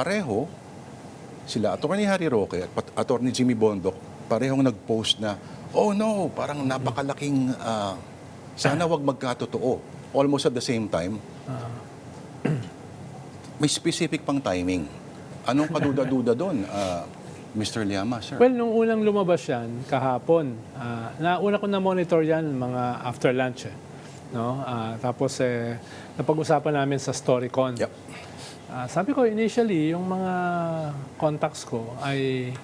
Pareho, sila Attorney Harry Roque at Attorney Jimmy Bondoc, parehong nag-post na, oh no, parang napakalaking, sana wag magkatotoo. Almost at the same time, may specific pang timing. Anong kaduda-duda doon, Mr. Llama, sir? Well, nung unang lumabas yan, kahapon, una ko na-monitor yan mga after lunch. No? Tapos, napag-usapan namin sa StoryCon. Yep. Sabi ko, initially, yung mga contacts ko ay,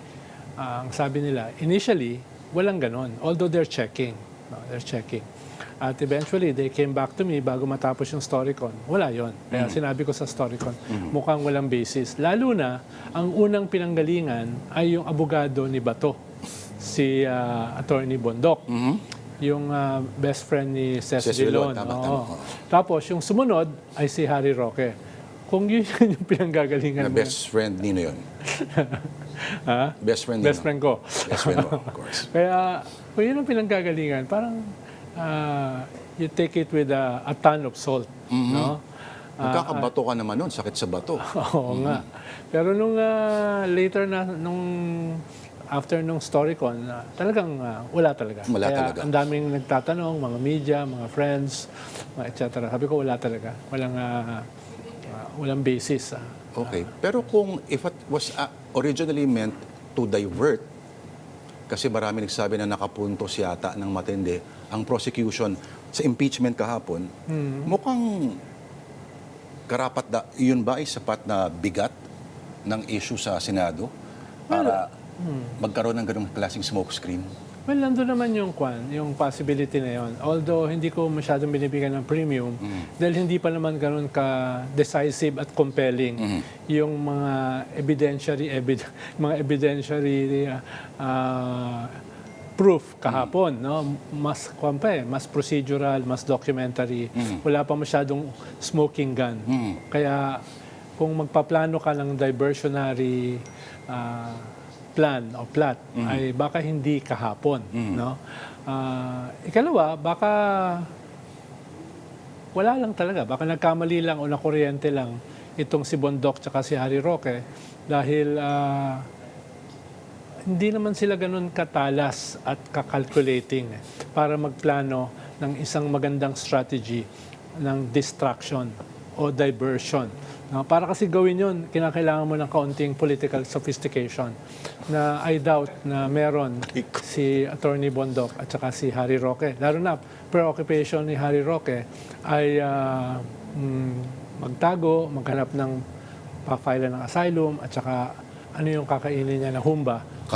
ang sabi nila, initially, walang ganon. Although they're checking. No? They're checking. At eventually, they came back to me bago matapos yung StoryCon. Wala yon. Kaya sinabi ko sa StoryCon, mukhang walang basis. Lalo na, ang unang pinanggalingan ay yung abogado ni Bato, si Attorney Bondoc. Yung best friend ni Cez Dillon. Tapos, yung sumunod ay si Harry Roque. Kung yun yung pinanggagalingan Na mo. best friend nino yun. Ha? Best friend nino. Best friend ko. Best friend mo, of course. Kaya, kung yun ang pinanggagalingan, parang you take it with a ton of salt. No? Magkakabato ka naman nun, sakit sa bato. Oo nga. Pero nung later na, after nung StoryCon, talagang wala talaga. Wala Kaya talaga. ang daming nagtatanong, mga media, mga friends, etc. Sabi ko, wala talaga. Walang basis. Okay. Pero kung if it was originally meant to divert, kasi marami nagsabi na nakapuntos yata ng matindi ang prosecution sa impeachment kahapon, mukhang yun ba ay sapat na bigat ng issue sa Senado para magkaroon ng ganung klaseng smokescreen? Well, nandun naman yung possibility na yon. Although hindi ko masyadong binibigyan ng premium dahil hindi pa naman ganun ka-decisive at compelling yung mga evidentiary proof kahapon. No? Mas procedural, mas documentary. Wala pa masyadong smoking gun. Kaya kung magpaplano ka ng diversionary plan o plot ay baka hindi kahapon, no? Ikalawa, baka wala lang talaga, baka nagkamali lang o nakuryente lang itong si Bondoc tsaka si Harry Roque dahil hindi naman sila ganun katalas at kakalculating para magplano ng isang magandang strategy ng distraction o diversion. No, para kasi gawin yun, kinakailangan mo ng kaunting political sophistication na I doubt na meron si Attorney Bondoc at saka si Harry Roque. Lalo na, preoccupation ni Harry Roque ay magtago, maghanap ng pa-file ng asylum at saka ano yung kakainin niya na humba